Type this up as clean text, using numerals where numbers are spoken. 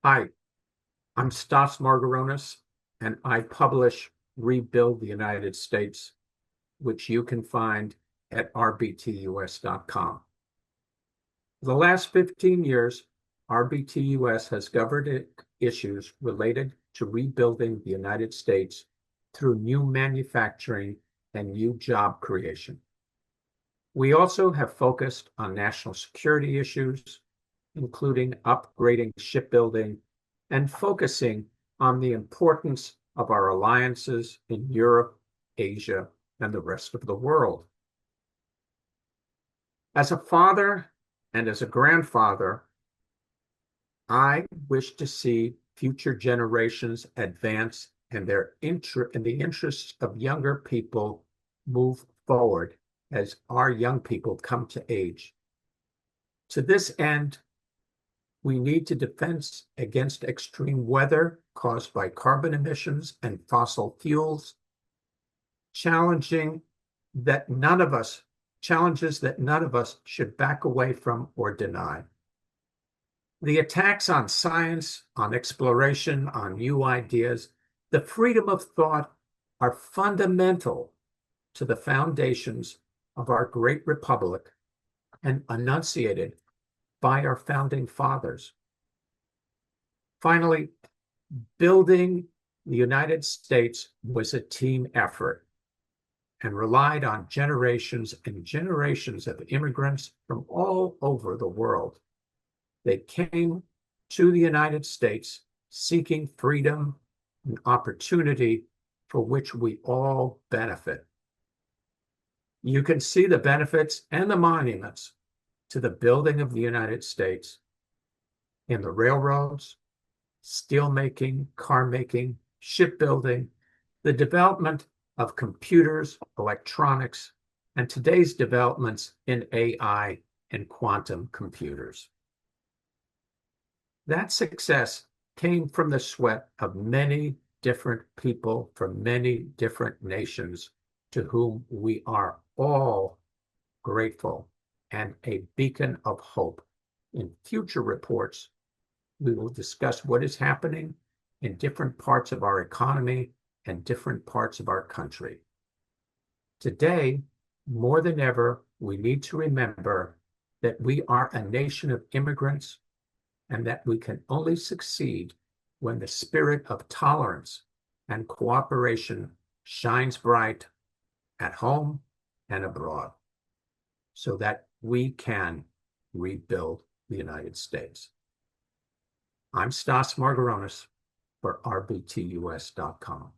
Hi, I'm Stas Margaronis, and I publish Rebuild the United States, which you can find at rbtus.com. For the last 15 years, RBTUS has covered issues related to rebuilding the United States through new manufacturing and new job creation. We also have focused on national security issues, including upgrading shipbuilding and focusing on the importance of our alliances in Europe, Asia, and the rest of the world. As a father and as a grandfather, I wish to see future generations advance and the interests of younger people move forward as our young people come to age. To this end, we need to defend against extreme weather caused by carbon emissions and fossil fuels, challenges that none of us should back away from or deny. The attacks on science, on exploration, on new ideas, the freedom of thought are fundamental to the foundations of our great republic and enunciated by our founding fathers. Finally, building the United States was a team effort and relied on generations and generations of immigrants from all over the world. They came to the United States seeking freedom and opportunity for which we all benefit. You can see the benefits and the monuments to the building of the United States in the railroads, steelmaking, car making, shipbuilding, the development of computers, electronics, and today's developments in AI and quantum computers. That success came from the sweat of many different people from many different nations to whom we are all grateful and a beacon of hope. In future reports, we will discuss what is happening in different parts of our economy and different parts of our country. Today, more than ever, we need to remember that we are a nation of immigrants and that we can only succeed when the spirit of tolerance and cooperation shines bright at home and abroad, so that we can rebuild the United States. I'm Stas Margaronis for rbtus.com.